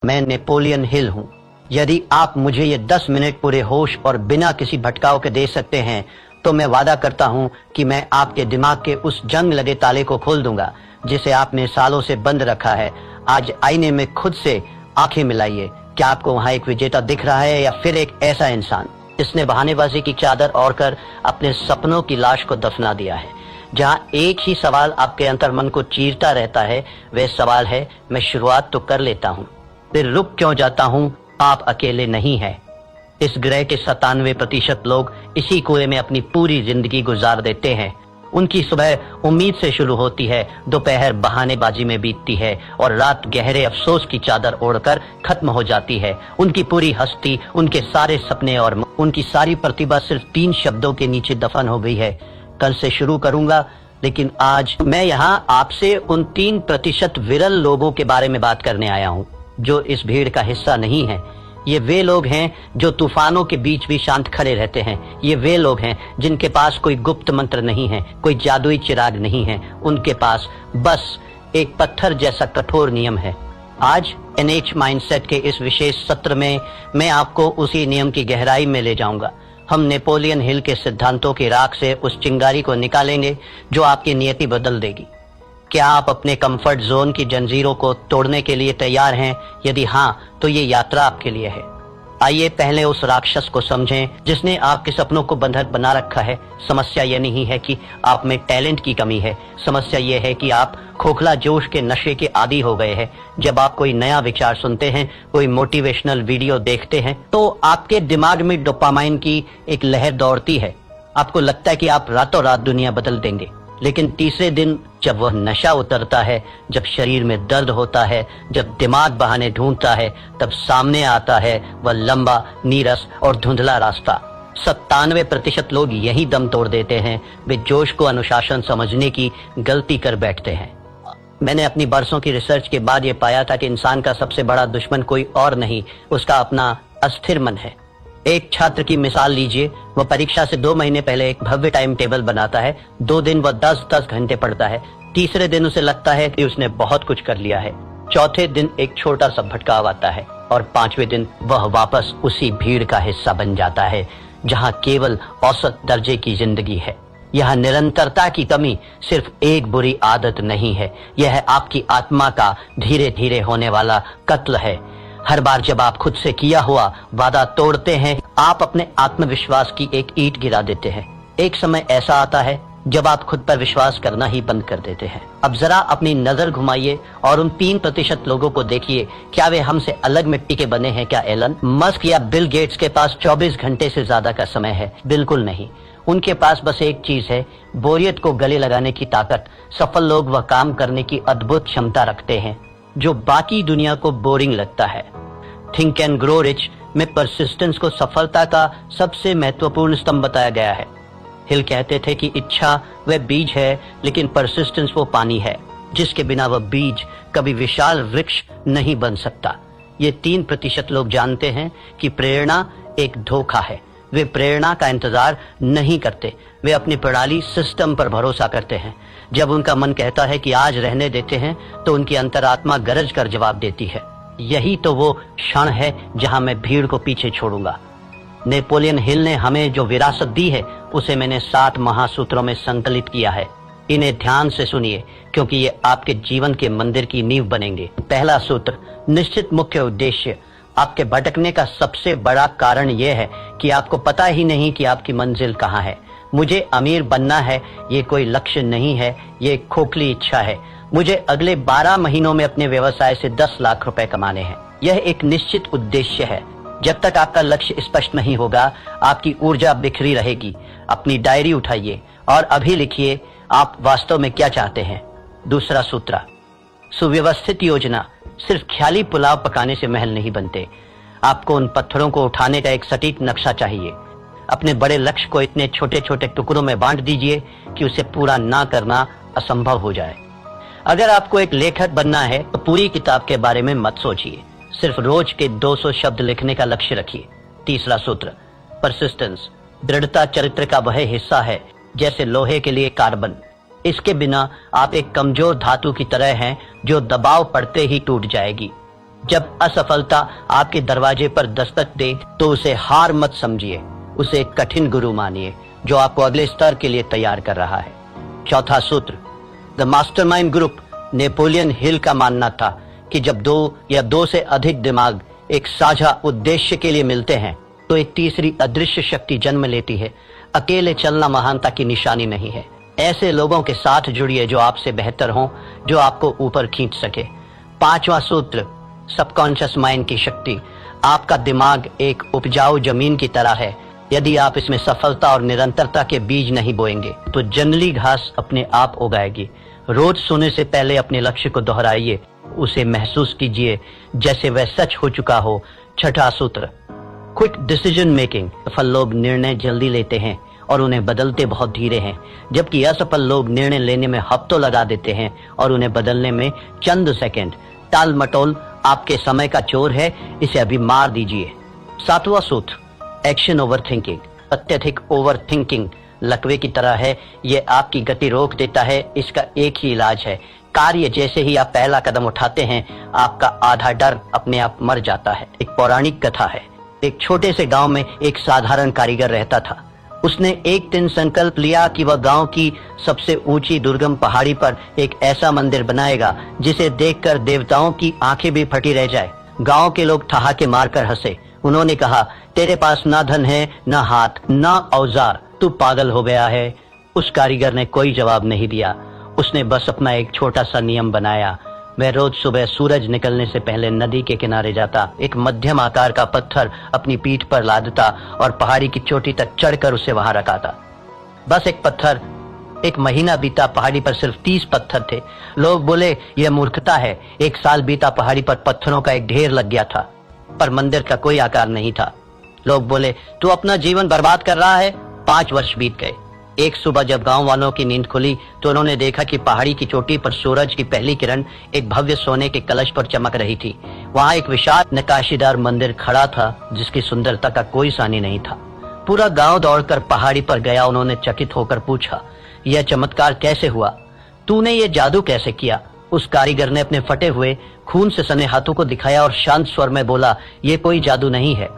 मैं Napoleon Hill हूँ। यदि आप मुझे ये 10 मिनट पूरे होश और बिना किसी भटकाव के दे सकते हैं तो मैं वादा करता हूँ कि मैं आपके दिमाग के उस जंग लगे ताले को खोल दूंगा जिसे आपने सालों से बंद रखा है। आज आईने में खुद से आंखें मिलाइए। क्या आपको वहाँ एक विजेता दिख रहा है या फिर एक ऐसा इंसान जिसने बहानेबाजी की चादर ओढ़कर अपने सपनों की लाश को दफना दिया है? जहाँ एक ही सवाल आपके अंतर्मन को चीरता रहता है, वह सवाल है, मैं शुरुआत तो कर लेता हूँ, फिर रुक क्यों जाता हूँ? आप अकेले नहीं हैं। इस ग्रह के 97% लोग इसी कुएं में अपनी पूरी जिंदगी गुजार देते हैं। उनकी सुबह उम्मीद से शुरू होती है, दोपहर बहानेबाजी में बीतती है और रात गहरे अफसोस की चादर ओढ़कर खत्म हो जाती है। उनकी पूरी हस्ती, उनके सारे सपने और उनकी सारी प्रतिभा सिर्फ 3 शब्दों के नीचे दफन हो गई है। कल से शुरू करूंगा, लेकिन आज मैं यहाँ आपसे उन 3% विरल लोगों के बारे में बात करने आया हूँ जो इस भीड़ का हिस्सा नहीं है। ये वे लोग हैं जो तूफानों के बीच भी शांत खड़े रहते हैं। ये वे लोग हैं जिनके पास कोई गुप्त मंत्र नहीं है, कोई जादुई चिराग नहीं है। उनके पास बस एक पत्थर जैसा कठोर नियम है। आज एनएच माइंडसेट के इस विशेष सत्र में मैं आपको उसी नियम की गहराई में ले जाऊंगा। हम नेपोलियन हिल के सिद्धांतों की राख से उस चिंगारी को निकालेंगे जो आपकी नियति बदल देगी। क्या आप अपने कंफर्ट जोन की जंजीरों को तोड़ने के लिए तैयार हैं? यदि हाँ, तो ये यात्रा आपके लिए है। आइए पहले उस राक्षस को समझें जिसने आपके सपनों को बंधक बना रखा है। समस्या ये नहीं है कि आप में टैलेंट की कमी है, समस्या ये है कि आप खोखला जोश के नशे के आदी हो गए हैं। जब आप कोई नया विचार सुनते हैं, कोई मोटिवेशनल वीडियो देखते हैं, तो आपके दिमाग में डोपामाइन की एक लहर दौड़ती है। आपको लगता है कि आप रातों रात दुनिया बदल देंगे, लेकिन तीसरे दिन जब वह नशा उतरता है, जब शरीर में दर्द होता है, जब दिमाग बहाने ढूंढता है, तब सामने आता है वह लंबा, नीरस और धुंधला रास्ता। 97% लोग यही दम तोड़ देते हैं। वे जोश को अनुशासन समझने की गलती कर बैठते हैं। मैंने अपनी बरसों की रिसर्च के बाद ये पाया था कि इंसान का सबसे बड़ा दुश्मन कोई और नहीं, उसका अपना अस्थिर मन है। एक छात्र की मिसाल लीजिए। वह परीक्षा से 2 महीने पहले एक भव्य टाइम टेबल बनाता है। 2 दिन वह 10-10 घंटे पढ़ता है। तीसरे दिन उसे लगता है कि उसने बहुत कुछ कर लिया है। चौथे दिन एक छोटा सा भटकाव आता है और 5वें दिन वह वापस उसी भीड़ का हिस्सा बन जाता है जहाँ केवल औसत दर्जे की जिंदगी है। यह निरंतरता की कमी सिर्फ एक बुरी आदत नहीं है, यह आपकी आत्मा का धीरे धीरे होने वाला कत्ल है। हर बार जब आप खुद से किया हुआ वादा तोड़ते हैं, आप अपने आत्मविश्वास की एक ईंट गिरा देते हैं। एक समय ऐसा आता है जब आप खुद पर विश्वास करना ही बंद कर देते हैं। अब जरा अपनी नजर घुमाइए और उन 3% लोगों को देखिए। क्या वे हमसे अलग मिट्टी के बने हैं? क्या एलन मस्क या बिल गेट्स के पास 24 घंटे से ज्यादा का समय है? बिल्कुल नहीं। उनके पास बस एक चीज है, बोरियत को गले लगाने की ताकत। सफल लोग वह काम करने की अद्भुत क्षमता रखते हैं जो बाकी दुनिया को बोरिंग लगता है। थिंक एंड ग्रो रिच में परसिस्टेंस को सफलता का सबसे महत्वपूर्ण स्तंभ बताया गया है। हिल कहते थे कि इच्छा वह बीज है, लेकिन परसिस्टेंस वो पानी है जिसके बिना वह बीज कभी विशाल वृक्ष नहीं बन सकता। ये 3% लोग जानते हैं कि प्रेरणा एक धोखा है। वे प्रेरणा का इंतजार नहीं करते, वे अपनी प्रणाली सिस्टम पर भरोसा करते हैं। जब उनका मन कहता है कि आज रहने देते हैं, तो उनकी अंतरात्मा गरज कर जवाब देती है, यही तो वो क्षण है जहां मैं भीड़ को पीछे छोड़ूंगा। नेपोलियन हिल ने हमें जो विरासत दी है उसे मैंने 7 महासूत्रों में संकलित किया है। इन्हें ध्यान से सुनिए क्योंकि ये आपके जीवन के मंदिर की नींव बनेंगे। पहला सूत्र, निश्चित मुख्य उद्देश्य। आपके भटकने का सबसे बड़ा कारण यह है कि आपको पता ही नहीं कि आपकी मंजिल कहाँ है। मुझे अमीर बनना है, ये कोई लक्ष्य नहीं है, ये एक खोखली इच्छा है। मुझे अगले 12 महीनों में अपने व्यवसाय से 10 लाख रुपए कमाने हैं। यह एक निश्चित उद्देश्य है। जब तक आपका लक्ष्य स्पष्ट नहीं होगा, आपकी ऊर्जा बिखरी रहेगी। अपनी डायरी उठाइए और अभी लिखिए आप वास्तव में क्या चाहते हैं। दूसरा सूत्र, सुव्यवस्थित योजना। सिर्फ ख्याली पुलाव पकाने से महल नहीं बनते। आपको उन पत्थरों को उठाने का एक सटीक नक्शा चाहिए। अपने बड़े लक्ष्य को इतने छोटे छोटे टुकड़ों में बांट दीजिए कि उसे पूरा ना करना असंभव हो जाए। अगर आपको एक लेखक बनना है तो पूरी किताब के बारे में मत सोचिए, सिर्फ रोज के 200 शब्द लिखने का लक्ष्य रखिए। तीसरा सूत्र, परसिस्टेंस। दृढ़ता चरित्र का वह हिस्सा है जैसे लोहे के लिए कार्बन। इसके बिना आप एक कमजोर धातु की तरह हैं जो दबाव पड़ते ही टूट जाएगी। जब असफलता आपके दरवाजे पर दस्तक दे तो उसे हार मत समझिए, उसे एक कठिन गुरु मानिए जो आपको अगले स्तर के लिए तैयार कर रहा है। चौथा सूत्र, the mastermind group. Napoleon Hill का मानना था कि जब दो या दो से अधिक दिमाग एक साझा उद्देश्य के लिए मिलते हैं तो एक तीसरी अदृश्य शक्ति जन्म लेती है। अकेले चलना महानता की निशानी नहीं है। ऐसे लोगों के साथ जुड़िए जो आपसे बेहतर हों, जो आपको ऊपर खींच सके। पांचवा सूत्र, सबकॉन्शियस माइंड की शक्ति। आपका दिमाग एक उपजाऊ जमीन की तरह है। यदि आप इसमें सफलता और निरंतरता के बीज नहीं बोएंगे तो जंगली घास अपने आप उगाएगी। रोज सोने से पहले अपने लक्ष्य को दोहराइए, उसे महसूस कीजिए जैसे वह सच हो चुका हो। छठा सूत्र, क्विक डिसीजन मेकिंग। सफल लोग निर्णय जल्दी लेते हैं और उन्हें बदलते बहुत धीरे हैं, जबकि असफल लोग निर्णय लेने में हफ्तों लगा देते हैं और उन्हें बदलने में चंद सेकंड। टाल मटोल आपके समय का चोर है, इसे अभी मार दीजिए। सातवां सूत्र, एक्शन ओवर थिंकिंग। अत्यधिक ओवर थिंकिंग लकवे की तरह है, ये आपकी गति रोक देता है। इसका एक ही इलाज है, कार्य जैसे ही आप पहला कदम उठाते हैं आपका आधा डर अपने आप मर जाता है। एक पौराणिक कथा है। एक छोटे से गांव में एक साधारण कारीगर रहता था। उसने एक दिन संकल्प लिया कि वह गांव की सबसे ऊंची दुर्गम पहाड़ी पर एक ऐसा मंदिर बनाएगा जिसे देखकर देवताओं की आंखें भी फटी रह जाए। गांव के लोग ठहाके मारकर हंसे। उन्होंने कहा, तेरे पास ना धन है, ना हाथ, ना औजार, तू पागल हो गया है। उस कारीगर ने कोई जवाब नहीं दिया। उसने बस अपना एक छोटा सा नियम बनाया। वह रोज सुबह सूरज निकलने से पहले नदी के किनारे जाता, एक मध्यम आकार का पत्थर अपनी पीठ पर लादता और पहाड़ी की चोटी तक चढ़कर उसे वहां रखाता। बस एक पत्थर। एक महीना बीता, पहाड़ी पर सिर्फ 30 पत्थर थे। लोग बोले, यह मूर्खता है। एक साल बीता, पहाड़ी पर पत्थरों का एक ढेर लग गया था, पर मंदिर का कोई आकार नहीं था। लोग बोले, तू अपना जीवन बर्बाद कर रहा है। 5 वर्ष बीत गए। एक सुबह जब गांव वालों की नींद खुली तो उन्होंने देखा कि पहाड़ी की चोटी पर सूरज की पहली किरण एक भव्य सोने के कलश पर चमक रही थी। वहां एक विशाल नक्काशीदार मंदिर खड़ा था जिसकी सुंदरता का कोई सानी नहीं था। पूरा गांव दौड़कर पहाड़ी पर गया। उन्होंने चकित होकर पूछा, यह चमत्कार कैसे हुआ? तूने ये जादू कैसे किया? उस कारीगर ने अपने फटे हुए खून से सने हाथों को दिखाया और शांत स्वर में बोला, ये कोई जादू नहीं है,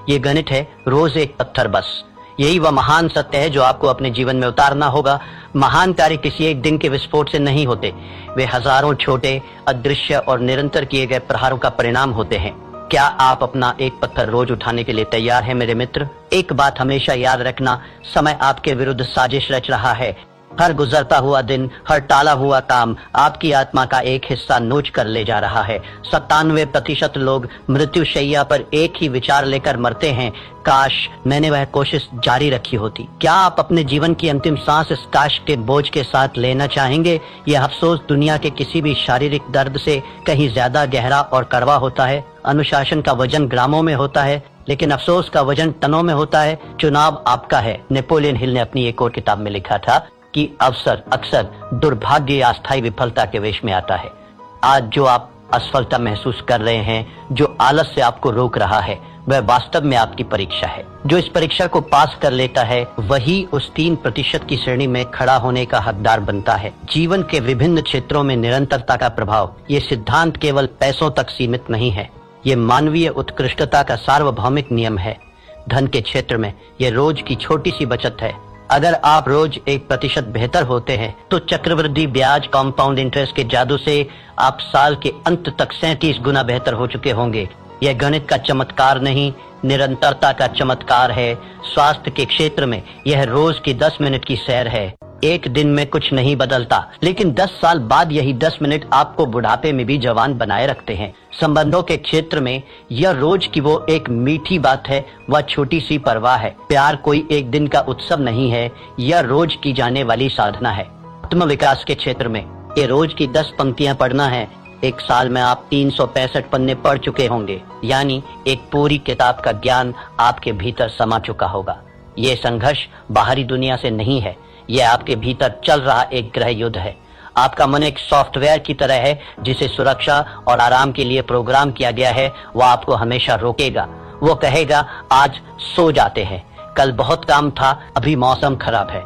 ये गणित है, रोज एक पत्थर बस। यही वह महान सत्य है जो आपको अपने जीवन में उतारना होगा। महान कार्य किसी एक दिन के विस्फोट से नहीं होते, वे हजारों छोटे, अदृश्य और निरंतर किए गए प्रहारों का परिणाम होते हैं। क्या आप अपना एक पत्थर रोज उठाने के लिए तैयार हैं मेरे मित्र? एक बात हमेशा याद रखना, समय आपके विरुद्ध साजिश रच रहा है। हर गुजरता हुआ दिन, हर टाला हुआ काम आपकी आत्मा का एक हिस्सा नोच कर ले जा रहा है। 97% लोग मृत्युशैया पर एक ही विचार लेकर मरते हैं, काश मैंने वह कोशिश जारी रखी होती। क्या आप अपने जीवन की अंतिम सांस इस काश के बोझ के साथ लेना चाहेंगे? यह अफसोस दुनिया के किसी भी शारीरिक दर्द से कहीं ज्यादा गहरा और कड़वा होता है। अनुशासन का वजन ग्रामों में होता है, लेकिन अफसोस का वजन टनों में होता है। चुनाव आपका है। नेपोलियन हिल ने अपनी एक और किताब में लिखा था कि अवसर अक्सर दुर्भाग्य या अस्थायी विफलता के वेश में आता है। आज जो आप असफलता महसूस कर रहे हैं, जो आलस से आपको रोक रहा है, वह वास्तव में आपकी परीक्षा है। जो इस परीक्षा को पास कर लेता है वही उस 3% की श्रेणी में खड़ा होने का हकदार बनता है। जीवन के विभिन्न क्षेत्रों में निरंतरता का प्रभाव, ये सिद्धांत केवल पैसों तक सीमित नहीं है, ये मानवीय उत्कृष्टता का सार्वभौमिक नियम है। धन के क्षेत्र में यह रोज की छोटी सी बचत है। अगर आप रोज 1% बेहतर होते हैं तो चक्रवृद्धि ब्याज, कंपाउंड इंटरेस्ट के जादू से आप साल के अंत तक 37 गुना बेहतर हो चुके होंगे। यह गणित का चमत्कार नहीं, निरंतरता का चमत्कार है। स्वास्थ्य के क्षेत्र में यह रोज की 10 मिनट की सैर है। एक दिन में कुछ नहीं बदलता, लेकिन 10 साल बाद यही 10 मिनट आपको बुढ़ापे में भी जवान बनाए रखते हैं। संबंधों के क्षेत्र में यह रोज की वो एक मीठी बात है, वह छोटी सी परवाह है। प्यार कोई एक दिन का उत्सव नहीं है, यह रोज की जाने वाली साधना है। आत्म विकास के क्षेत्र में ये रोज की 10 पंक्तियां पढ़ना है। एक साल में आप 365 पन्ने पढ़ चुके होंगे, यानी एक पूरी किताब का ज्ञान आपके भीतर समा चुका होगा। ये संघर्ष बाहरी दुनिया से नहीं है, यह आपके भीतर चल रहा एक गृह युद्ध है। आपका मन एक सॉफ्टवेयर की तरह है जिसे सुरक्षा और आराम के लिए प्रोग्राम किया गया है। वह आपको हमेशा रोकेगा। वो कहेगा, आज सो जाते हैं, कल बहुत काम था, अभी मौसम खराब है।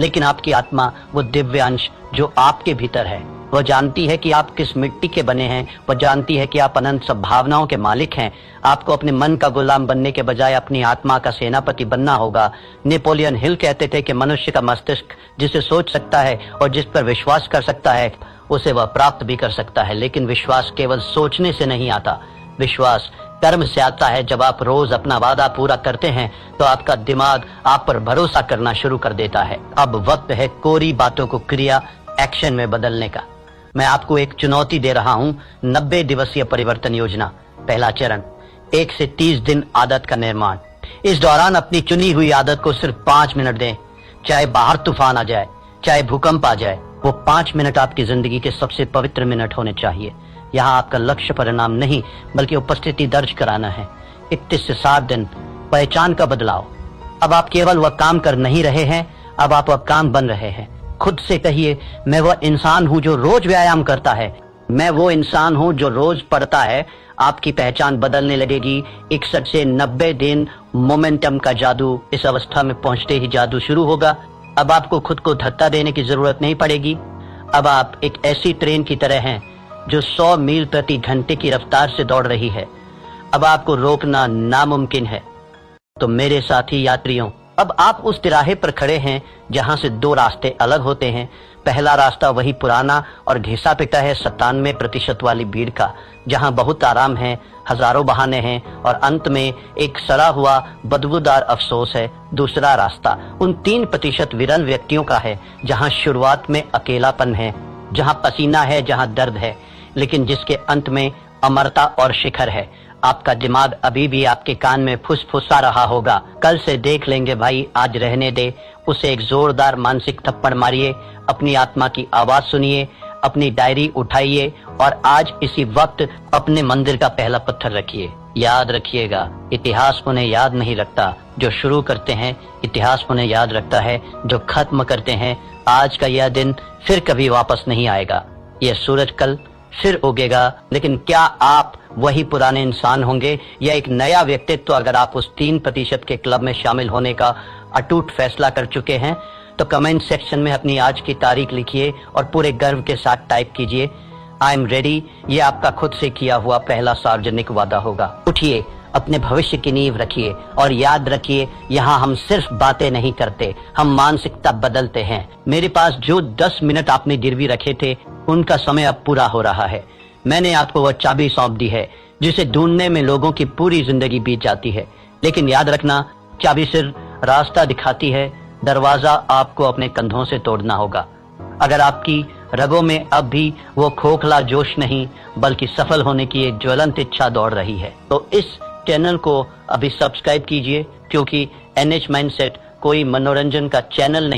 लेकिन आपकी आत्मा, वो दिव्य अंश जो आपके भीतर है, वो जानती है कि आप किस मिट्टी के बने हैं, वो जानती है कि आप अनंत संभावनाओं के मालिक हैं। आपको अपने मन का गुलाम बनने के बजाय अपनी आत्मा का सेनापति बनना होगा। नेपोलियन हिल कहते थे कि मनुष्य का मस्तिष्क जिसे सोच सकता है और जिस पर विश्वास कर सकता है उसे वह प्राप्त भी कर सकता है, लेकिन विश्वास केवल सोचने से नहीं आता। विश्वास कर्म से आता है। जब आप रोज अपना वादा पूरा करते हैं तो आपका दिमाग आप पर भरोसा करना शुरू कर देता है। अब वक्त है कोरी बातों को क्रिया एक्शन में बदलने का। मैं आपको एक चुनौती दे रहा हूं, 90 दिवसीय परिवर्तन योजना। पहला चरण, 1 से 30 दिन आदत का निर्माण। इस दौरान अपनी चुनी हुई आदत को सिर्फ 5 मिनट दें। चाहे बाहर तूफान आ जाए, चाहे भूकंप आ जाए, वो 5 मिनट आपकी जिंदगी के सबसे पवित्र मिनट होने चाहिए। यहाँ आपका लक्ष्य परिणाम नहीं बल्कि उपस्थिति दर्ज कराना है। 31 से 7 दिन, पहचान का बदलाव। अब आप केवल वह काम कर नहीं रहे हैं, अब आप वह काम बन रहे हैं। खुद से कहिए, मैं वह इंसान हूँ जो रोज व्यायाम करता है, मैं वो इंसान हूँ जो रोज पढ़ता है। आपकी पहचान बदलने लगेगी। 61 से 90 दिन मोमेंटम का जादू। इस अवस्था में पहुंचते ही जादू शुरू होगा। अब आपको खुद को धक्का देने की जरूरत नहीं पड़ेगी। अब आप एक ऐसी ट्रेन की तरह हैं जो 100 मील प्रति घंटे की रफ्तार से दौड़ रही है। अब आपको रोकना नामुमकिन है। तो मेरे साथी यात्रियों, अब आप उस तिराहे पर खड़े हैं जहां से 2 रास्ते अलग होते हैं। पहला रास्ता वही पुराना और घिसा पिटा है 97% वाली भीड़ का, जहां बहुत आराम है, हजारों बहाने हैं और अंत में एक सड़ा हुआ बदबूदार अफसोस है। दूसरा रास्ता उन 3% विरल व्यक्तियों का है जहां शुरुआत में अकेलापन है, जहां पसीना है, जहां दर्द है, लेकिन जिसके अंत में अमरता और शिखर है। आपका दिमाग अभी भी आपके कान में फुसफुसा रहा होगा, कल से देख लेंगे भाई, आज रहने दे। उसे एक जोरदार मानसिक थप्पड़ मारिए, अपनी आत्मा की आवाज सुनिए, अपनी डायरी उठाइए और आज इसी वक्त अपने मंदिर का पहला पत्थर रखिए। याद रखिएगा, इतिहास उन्हें याद नहीं रखता जो शुरू करते हैं, इतिहास उन्हें याद रखता है जो खत्म करते हैं। आज का यह दिन फिर कभी वापस नहीं आएगा। यह सूरज कल फिर उगेगा, लेकिन क्या आप वही पुराने इंसान होंगे या एक नया व्यक्तित्व? अगर आप उस 3% के क्लब में शामिल होने का अटूट फैसला कर चुके हैं तो कमेंट सेक्शन में अपनी आज की तारीख लिखिए और पूरे गर्व के साथ टाइप कीजिए, आई एम रेडी। ये आपका खुद से किया हुआ पहला सार्वजनिक वादा होगा। उठिए, अपने भविष्य की नींव रखिए और याद रखिए, यहाँ हम सिर्फ बातें नहीं करते, हम मानसिकता बदलते हैं। मेरे पास जो 10 मिनट आपने गिरवी रखे थे उनका समय अब पूरा हो रहा है। मैंने आपको वह चाबी सौंप दी है जिसे ढूंढने में लोगों की पूरी जिंदगी बीत जाती है, लेकिन याद रखना, चाबी सिर्फ रास्ता दिखाती है, दरवाजा आपको अपने कंधों से तोड़ना होगा। अगर आपकी रगों में अब भी वो खोखला जोश नहीं बल्कि सफल होने की एक ज्वलंत इच्छा दौड़ रही है तो इस चैनल को अभी सब्सक्राइब कीजिए, क्योंकि NH माइंडसेट कोई मनोरंजन का चैनल नहीं।